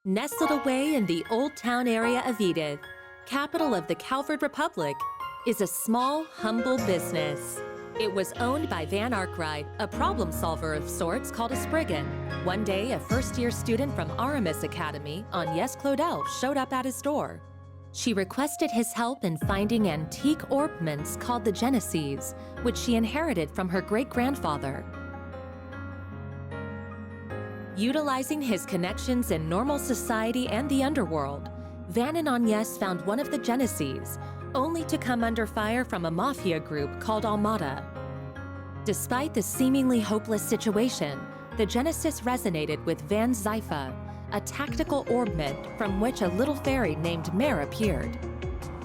Nestled away in the Old Town area of Edith, capital of the Calvard Republic, is a small, humble business. It was owned by Van Arkwright, a problem solver of sorts called a Spriggan. One day, a first-year student from Aramis Academy, Agnès Claudel, showed up at his door. She requested his help in finding antique ornaments called the Genesees, which she inherited from her great-grandfather. Utilizing his connections in normal society and the underworld, Van and Agnès found one of the Genesees, only to come under fire from a mafia group called Almada. Despite the seemingly hopeless situation, the Genesis resonated with Van's Zypha, a tactical ornament from which a little fairy named Mare appeared.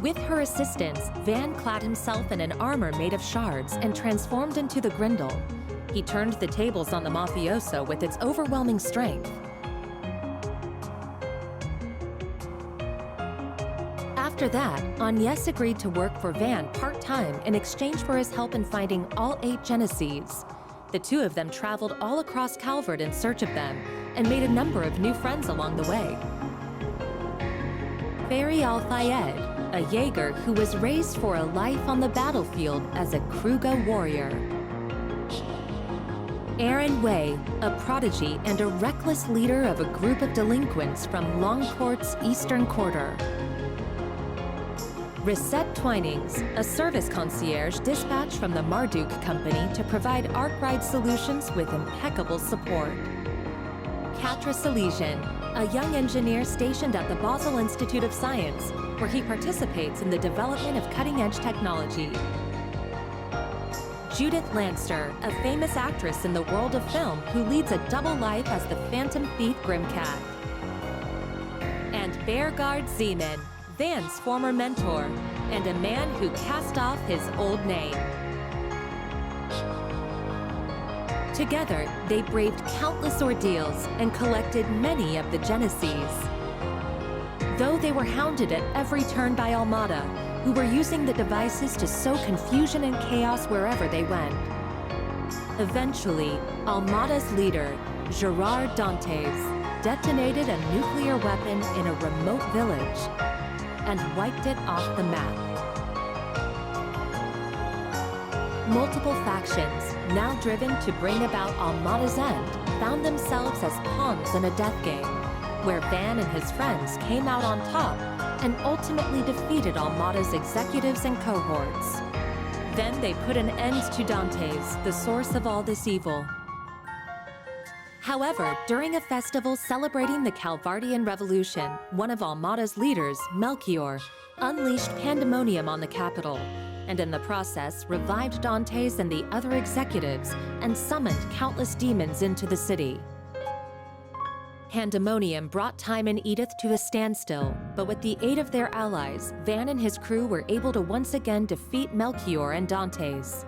With her assistance, Van clad himself in an armor made of shards and transformed into the Grendel. He turned the tables on the mafioso with its overwhelming strength. After that, Agnès agreed to work for Van part-time in exchange for his help in finding all 8 Genesees. The two of them traveled all across Calvard in search of them and made a number of new friends along the way. Fairy Al-Fayed, a Jaeger who was raised for a life on the battlefield as a Kruga warrior. Aaron Way, a prodigy and a reckless leader of a group of delinquents from Longcourt's Eastern Quarter. Risette Twinings, a service concierge dispatched from the Marduk Company to provide Arkwright solutions with impeccable support. Katra Salesian, a young engineer stationed at the Basel Institute of Science, where he participates in the development of cutting-edge technology. Judith Lanster, a famous actress in the world of film who leads a double life as the Phantom Thief Grimcat. And Beargard Zeman, Van's former mentor, and a man who cast off his old name. Together, they braved countless ordeals and collected many of the Genesees. Though they were hounded at every turn by Almada, who were using the devices to sow confusion and chaos wherever they went. Eventually, Almada's leader, Gerard Dantes, detonated a nuclear weapon in a remote village and wiped it off the map. Multiple factions, now driven to bring about Almada's end, found themselves as pawns in a death game, where Van and his friends came out on top and ultimately defeated Almada's executives and cohorts. Then they put an end to Dantes, the source of all this evil. However, during a festival celebrating the Calvardian Revolution, one of Almada's leaders, Melchior, unleashed pandemonium on the capital, and in the process revived Dantes and the other executives and summoned countless demons into the city. Pandemonium brought time in Edith to a standstill, but with the aid of their allies, Van and his crew were able to once again defeat Melchior and Dantes.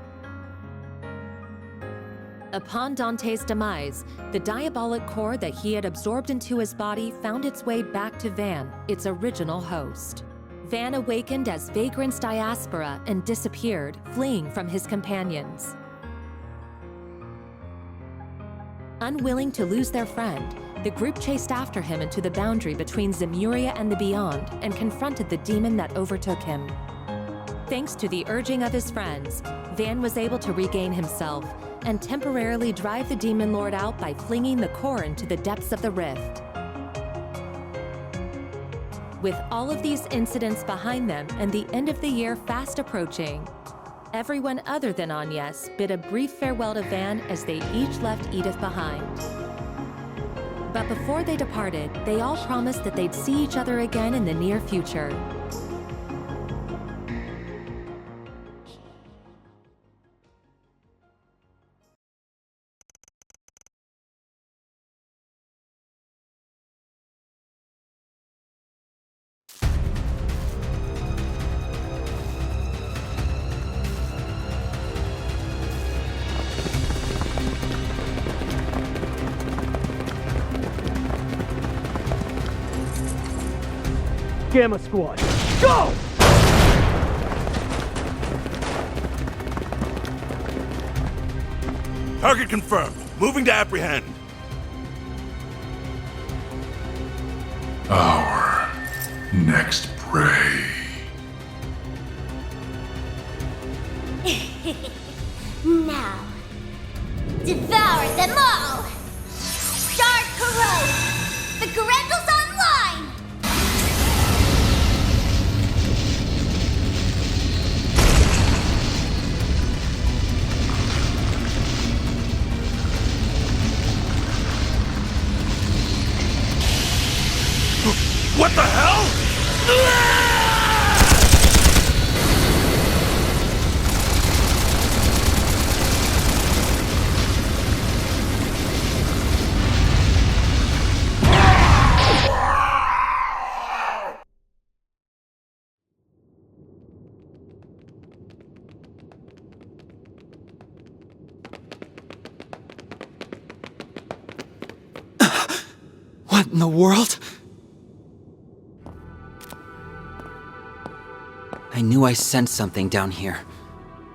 Upon Dantes' demise, the diabolic core that he had absorbed into his body found its way back to Van, its original host. Van awakened as Vagrant's diaspora and disappeared, fleeing from his companions. Unwilling to lose their friend, the group chased after him into the boundary between Zemuria and the Beyond and confronted the demon that overtook him. Thanks to the urging of his friends, Van was able to regain himself and temporarily drive the demon lord out by flinging the core into the depths of the rift. With all of these incidents behind them and the end of the year fast approaching, everyone other than Agnès bid a brief farewell to Van as they each left Edith behind. But before they departed, they all promised that they'd see each other again in the near future. Gamma Squad, go! Target confirmed. Moving to apprehend. Our next prey. Now, devour them all! Start corrode! The Correndal's online! What the hell? What in the world? I knew I sensed something down here,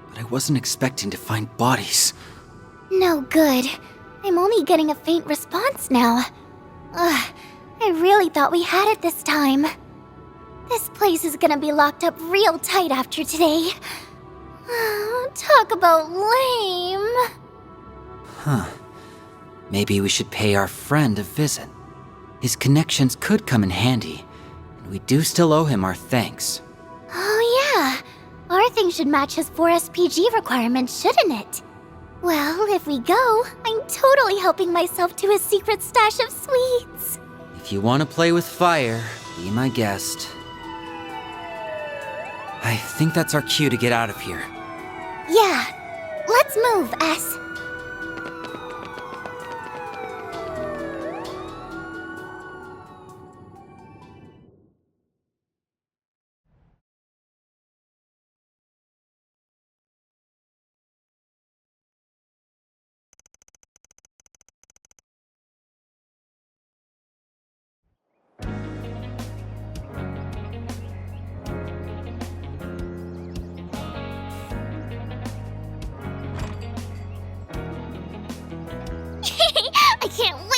but I wasn't expecting to find bodies. No good. I'm only getting a faint response now. Ugh, I really thought we had it this time. This place is gonna be locked up real tight after today. Talk about lame. Huh. Maybe we should pay our friend a visit. His connections could come in handy, and we do still owe him our thanks. Oh yeah, our thing should match his 4 SPG requirements, shouldn't it? Well, if we go, I'm totally helping myself to his secret stash of sweets. If you want to play with fire, be my guest. I think that's our cue to get out of here. Yeah, let's move, S.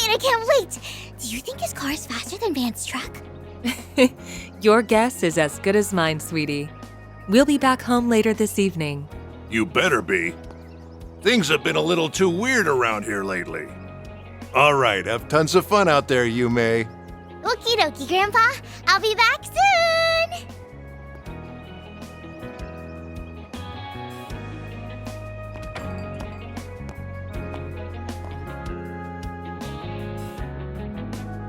I can't wait! Do you think his car is faster than Van's truck? Your guess is as good as mine, sweetie. We'll be back home later this evening. You better be. Things have been a little too weird around here lately. All right, have tons of fun out there, Yume. Okie dokie, Grandpa. I'll be back soon!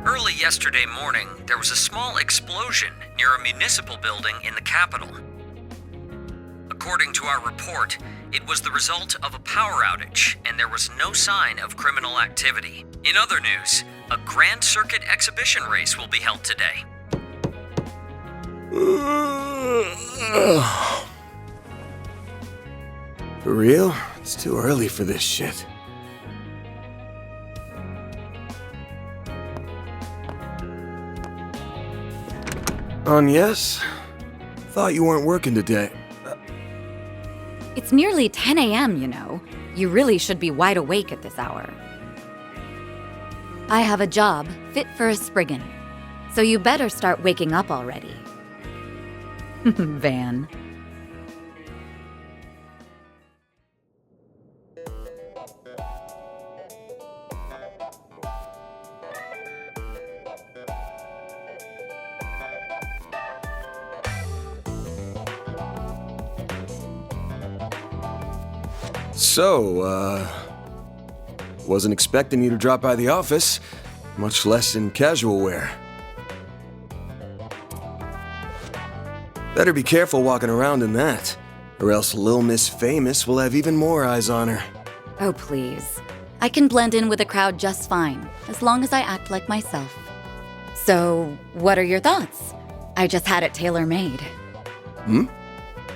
Early yesterday morning, there was a small explosion near a municipal building in the capital. According to our report, it was the result of a power outage, and there was no sign of criminal activity. In other news, a Grand Circuit exhibition race will be held today. For real? It's too early for this shit. Yes? Thought you weren't working today. It's nearly 10 a.m., you know. You really should be wide awake at this hour. I have a job fit for a Spriggan, so you better start waking up already. Van. So, wasn't expecting you to drop by the office, much less in casual wear. Better be careful walking around in that, or else Lil Miss Famous will have even more eyes on her. Oh, please. I can blend in with the crowd just fine, as long as I act like myself. So, what are your thoughts? I just had it tailor-made.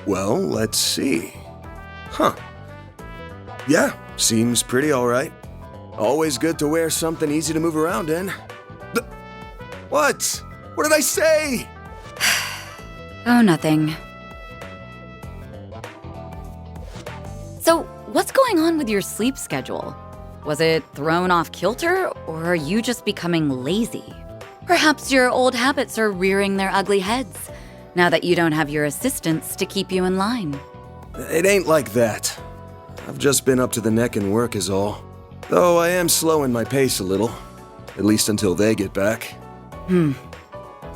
Well, let's see. Huh. Yeah, seems pretty alright. Always good to wear something easy to move around in. What? What did I say? Oh, nothing. So, what's going on with your sleep schedule? Was it thrown off kilter, or are you just becoming lazy? Perhaps your old habits are rearing their ugly heads, now that you don't have your assistants to keep you in line. It ain't like that. I've just been up to the neck in work is all. Though I am slowing my pace a little. At least until they get back.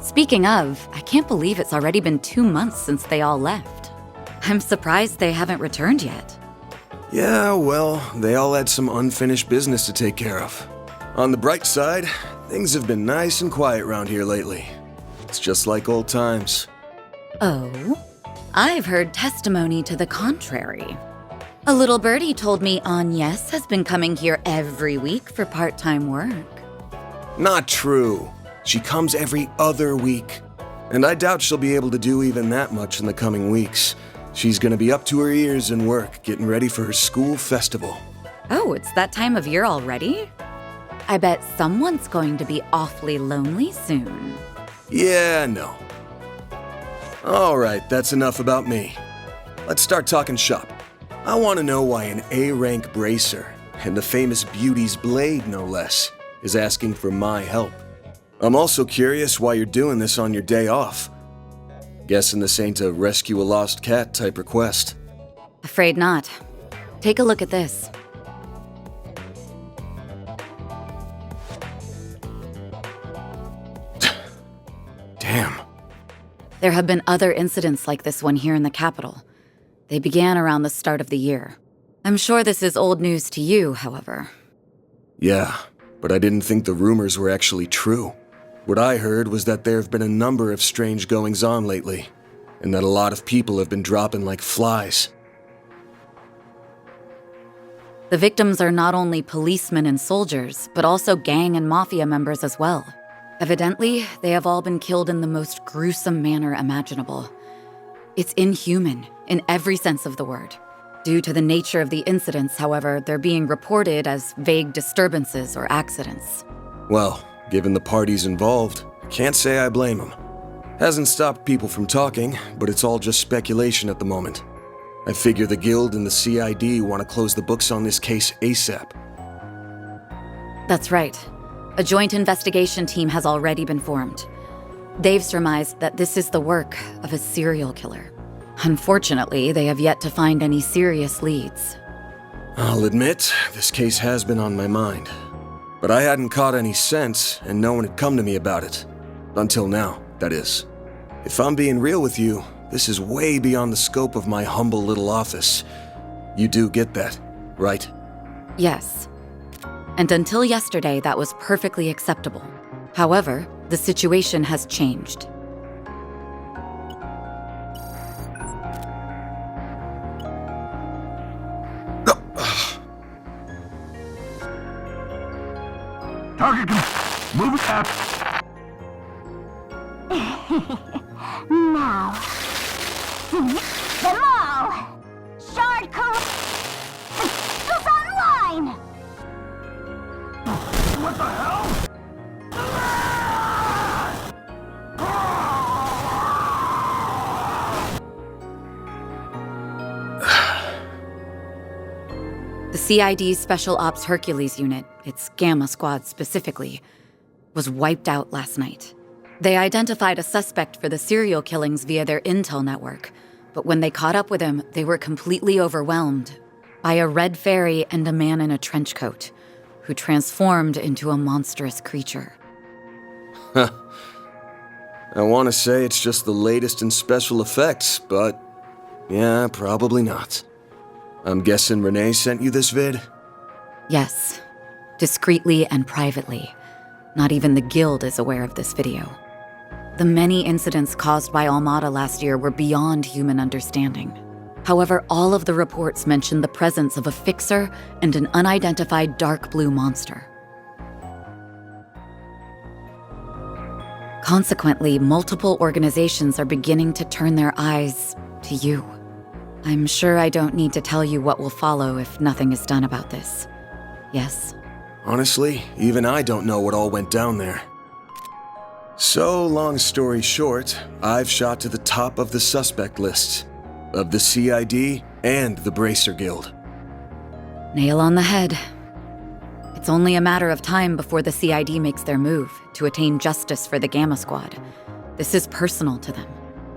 Speaking of, I can't believe it's already been 2 months since they all left. I'm surprised they haven't returned yet. Yeah, well, they all had some unfinished business to take care of. On the bright side, things have been nice and quiet around here lately. It's just like old times. Oh? I've heard testimony to the contrary. A little birdie told me Agnes has been coming here every week for part-time work. Not true. She comes every other week. And I doubt she'll be able to do even that much in the coming weeks. She's gonna be up to her ears in work, getting ready for her school festival. Oh, it's that time of year already? I bet someone's going to be awfully lonely soon. Yeah, no. Alright, that's enough about me. Let's start talking shop. I want to know why an A-rank bracer, and the famous Beauty's blade no less, is asking for my help. I'm also curious why you're doing this on your day off. Guessing this ain't a rescue a lost cat type request. Afraid not. Take a look at this. Damn. There have been other incidents like this one here in the capital. They began around the start of the year. I'm sure this is old news to you, however. Yeah, but I didn't think the rumors were actually true. What I heard was that there have been a number of strange goings-on lately, and that a lot of people have been dropping like flies. The victims are not only policemen and soldiers, but also gang and mafia members as well. Evidently, they have all been killed in the most gruesome manner imaginable. It's inhuman, in every sense of the word. Due to the nature of the incidents, however, they're being reported as vague disturbances or accidents. Well, given the parties involved, can't say I blame them. Hasn't stopped people from talking, but it's all just speculation at the moment. I figure the Guild and the CID want to close the books on this case ASAP. That's right. A joint investigation team has already been formed. They've surmised that this is the work of a serial killer. Unfortunately, they have yet to find any serious leads. I'll admit, this case has been on my mind. But I hadn't caught any sense, and no one had come to me about it. Until now, that is. If I'm being real with you, this is way beyond the scope of my humble little office. You do get that, right? Yes. And until yesterday, that was perfectly acceptable. However, the situation has changed. Target, move it up. Now, sweep them all! Shard is online! What the hell? The CID's Special Ops Hercules unit, its Gamma Squad specifically, was wiped out last night. They identified a suspect for the serial killings via their intel network, but when they caught up with him, they were completely overwhelmed by a red fairy and a man in a trench coat, who transformed into a monstrous creature. I want to say it's just the latest in special effects, but yeah, probably not. I'm guessing Renee sent you this vid? Yes, discreetly and privately. Not even the Guild is aware of this video. The many incidents caused by Almada last year were beyond human understanding. However, all of the reports mention the presence of a fixer and an unidentified dark blue monster. Consequently, multiple organizations are beginning to turn their eyes to you. I'm sure I don't need to tell you what will follow if nothing is done about this. Yes? Honestly, even I don't know what all went down there. So, long story short, I've shot to the top of the suspect lists of the CID and the Bracer Guild. Nail on the head. It's only a matter of time before the CID makes their move to attain justice for the Gamma Squad. This is personal to them.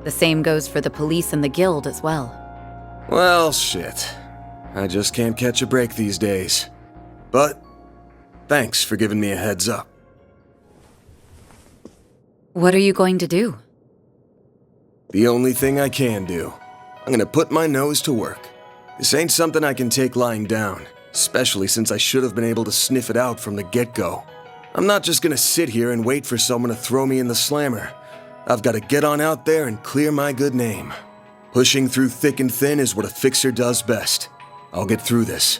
The same goes for the police and the guild as well. Well, shit. I just can't catch a break these days. But thanks for giving me a heads up. What are you going to do? The only thing I can do. I'm gonna put my nose to work. This ain't something I can take lying down, especially since I should have been able to sniff it out from the get-go. I'm not just gonna sit here and wait for someone to throw me in the slammer. I've gotta get on out there and clear my good name. Pushing through thick and thin is what a fixer does best. I'll get through this.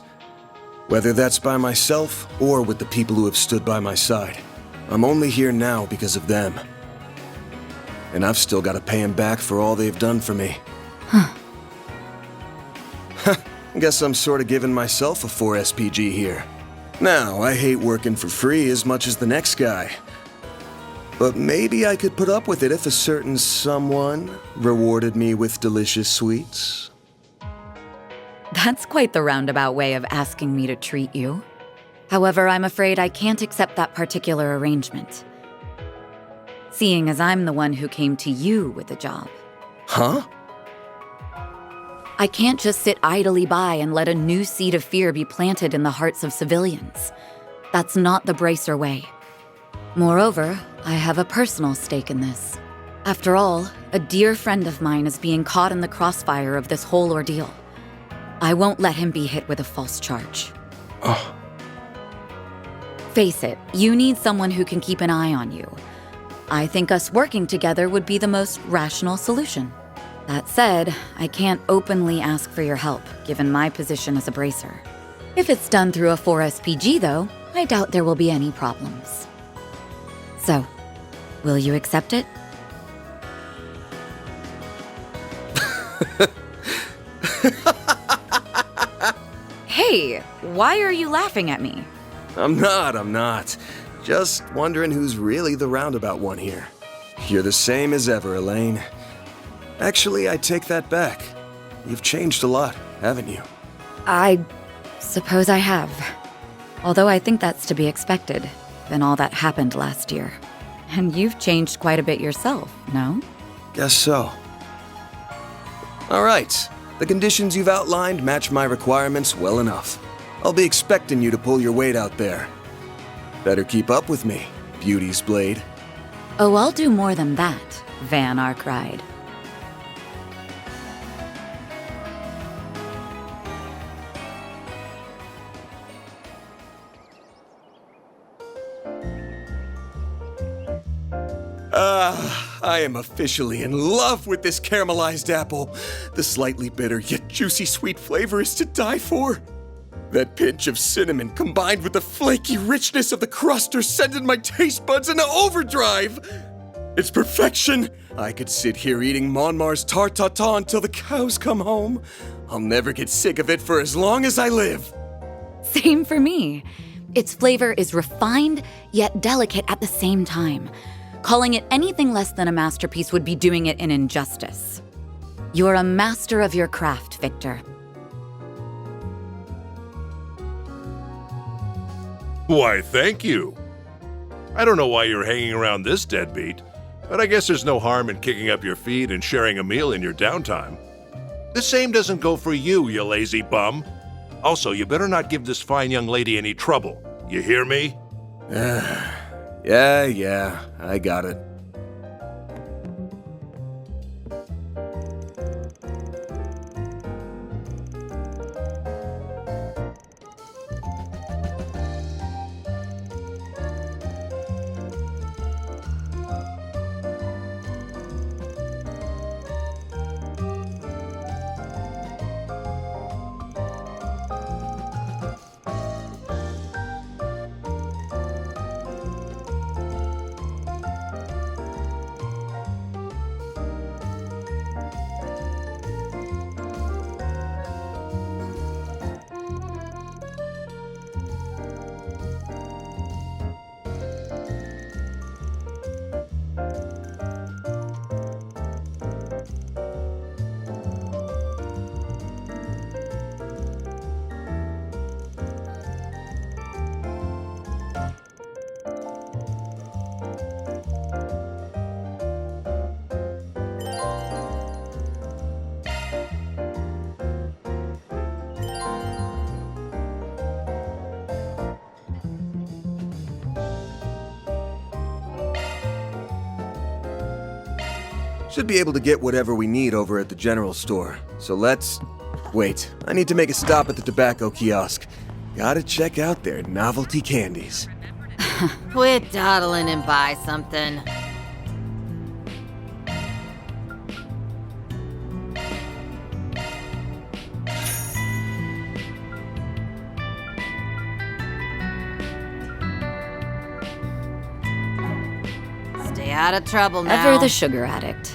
Whether that's by myself or with the people who have stood by my side. I'm only here now because of them. And I've still gotta pay them back for all they've done for me. Guess I'm sort of giving myself a 4 SPG here. Now, I hate working for free as much as the next guy. But maybe I could put up with it if a certain someone rewarded me with delicious sweets. That's quite the roundabout way of asking me to treat you. However, I'm afraid I can't accept that particular arrangement. Seeing as I'm the one who came to you with the job. Huh? I can't just sit idly by and let a new seed of fear be planted in the hearts of civilians. That's not the Bracer way. Moreover, I have a personal stake in this. After all, a dear friend of mine is being caught in the crossfire of this whole ordeal. I won't let him be hit with a false charge. Oh. Face it, you need someone who can keep an eye on you. I think us working together would be the most rational solution. That said, I can't openly ask for your help, given my position as a Bracer. If it's done through a 4 SPG, though, I doubt there will be any problems. So, will you accept it? Hey, why are you laughing at me? I'm not. Just wondering who's really the roundabout one here. You're the same as ever, Elaine. Actually, I take that back. You've changed a lot, haven't you? I suppose I have. Although I think that's to be expected, given all that happened last year. And you've changed quite a bit yourself, no? Guess so. All right. The conditions you've outlined match my requirements well enough. I'll be expecting you to pull your weight out there. Better keep up with me, Beauty's Blade. Oh, I'll do more than that, Van Arkride. I am officially in love with this caramelized apple. The slightly bitter yet juicy sweet flavor is to die for. That pinch of cinnamon combined with the flaky richness of the crust are sending my taste buds into overdrive. It's perfection. I could sit here eating Monmar's tart tatin until the cows come home. I'll never get sick of it for as long as I live. Same for me. Its flavor is refined yet delicate at the same time. Calling it anything less than a masterpiece would be doing it an injustice. You're a master of your craft, Victor. Why, thank you. I don't know why you're hanging around this deadbeat, but I guess there's no harm in kicking up your feet and sharing a meal in your downtime. The same doesn't go for you, you lazy bum. Also, you better not give this fine young lady any trouble. You hear me? Yeah, I got it. Should be able to get whatever we need over at the general store. So let's... Wait, I need to make a stop at the tobacco kiosk. Gotta check out their novelty candies. Quit dawdling and buy something. Stay out of trouble now. Ever the sugar addict.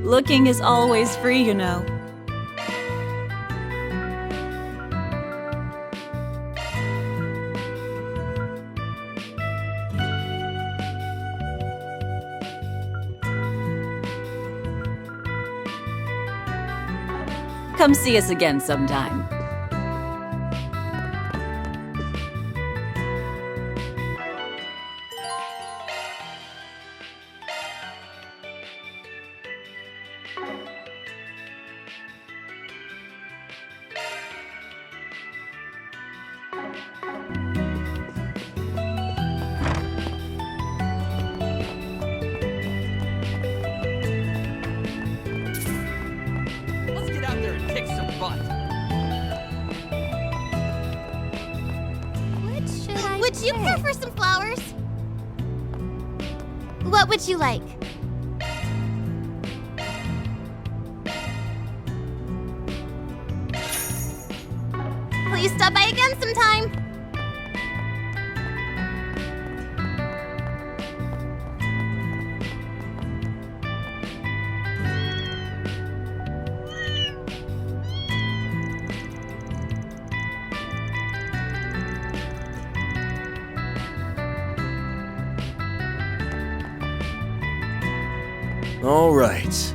Looking is always free, you know. Come see us again sometime. Let's get out there and kick some butt. Would you prefer some flowers? What would you like? Please stop by again sometime. All right.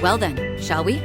Well then, shall we?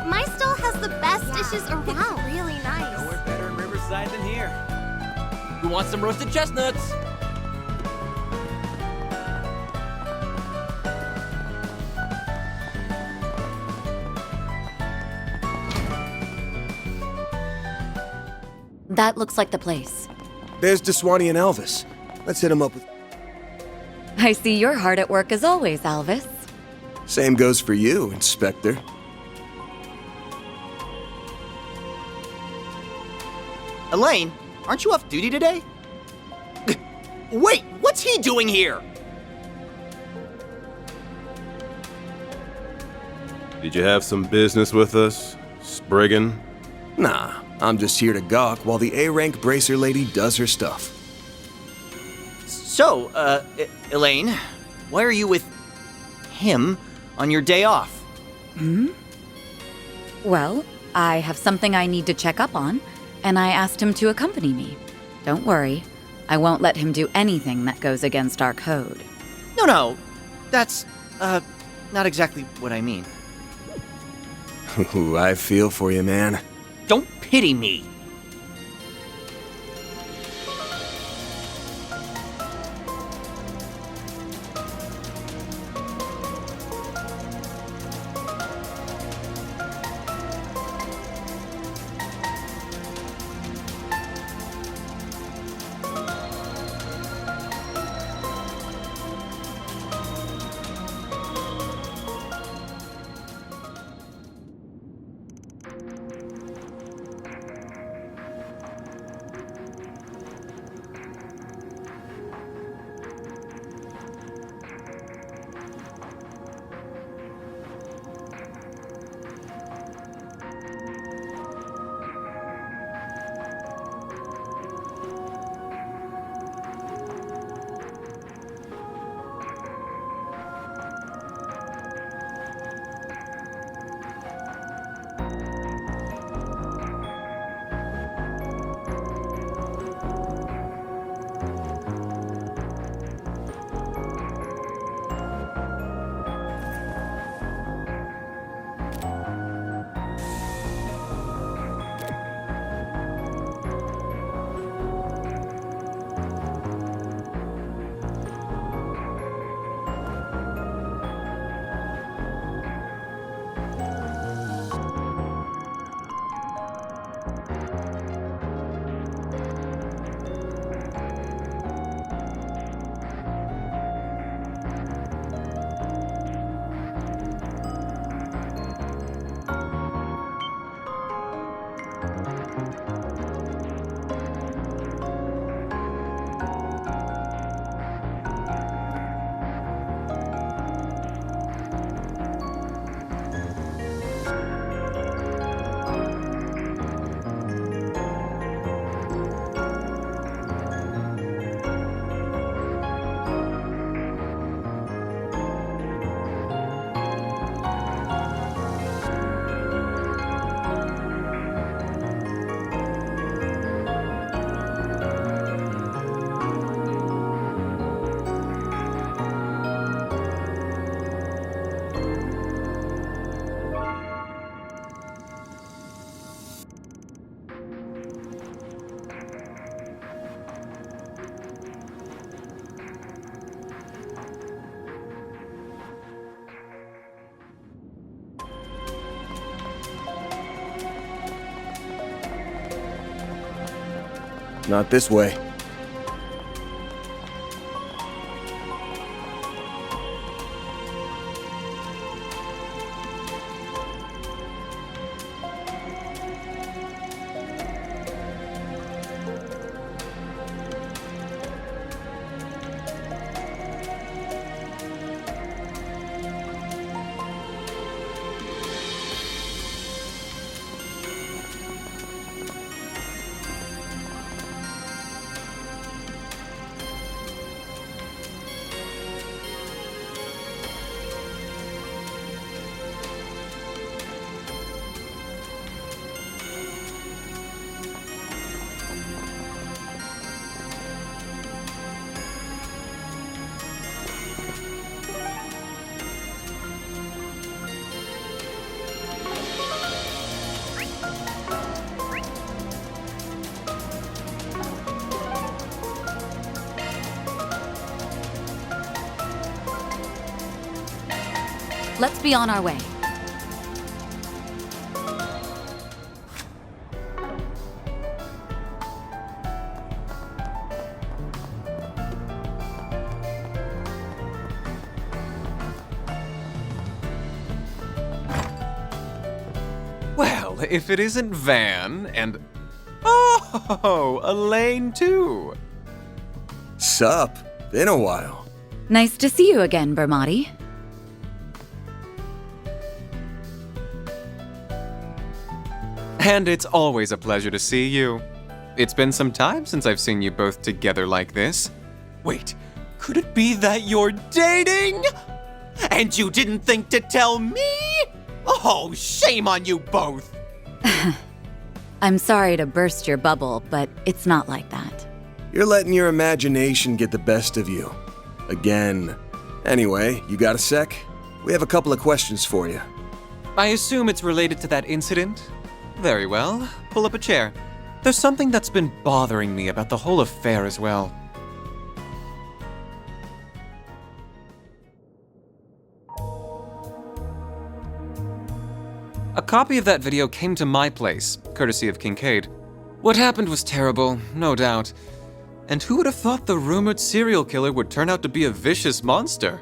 My stall has the best dishes around. It's really nice. Nowhere better in Riverside than here. Who wants some roasted chestnuts? That looks like the place. There's Deswani and Elvis. Let's hit him up with... I see you're hard at work as always, Alvis. Same goes for you, Inspector. Elaine, aren't you off duty today? Wait, what's he doing here? Did you have some business with us, Spriggan? Nah, I'm just here to gawk while the A-rank bracer lady does her stuff. So, Elaine, why are you with him on your day off? Well, I have something I need to check up on, and I asked him to accompany me. Don't worry, I won't let him do anything that goes against our code. No, that's, not exactly what I mean. Ooh, I feel for you, man. Don't pity me. Not this way. Let's be on our way. if it isn't Van and... Oh, Elaine too. Sup? Been a while. Nice to see you again, Bermati. And it's always a pleasure to see you. It's been some time since I've seen you both together like this. Wait, could it be that you're dating? And you didn't think to tell me? Oh, shame on you both! I'm sorry to burst your bubble, but it's not like that. You're letting your imagination get the best of you. Again. Anyway, you got a sec? We have a couple of questions for you. I assume it's related to that incident? Very well. Pull up a chair. There's something that's been bothering me about the whole affair as well. A copy of that video came to my place, courtesy of Kincaid. What happened was terrible, no doubt. And who would have thought the rumored serial killer would turn out to be a vicious monster?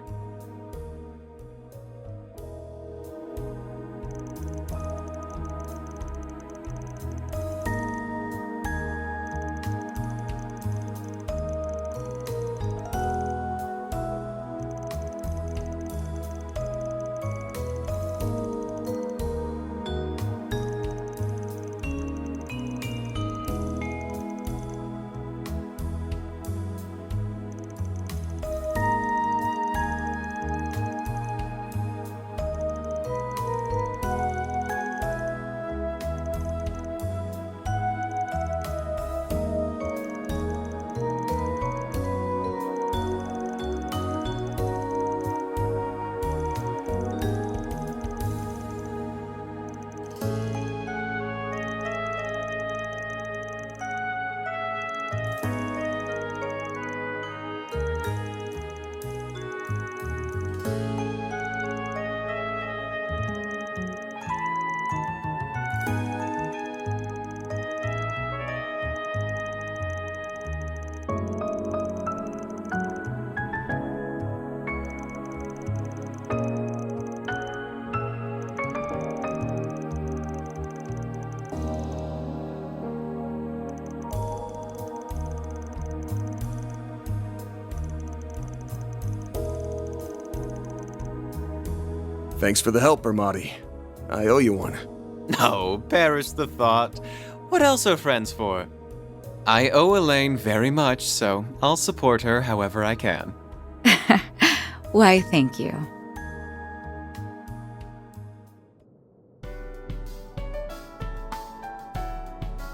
Thanks for the help, Bermati. I owe you one. No, perish the thought. What else are friends for? I owe Elaine very much, so I'll support her however I can. Why, thank you.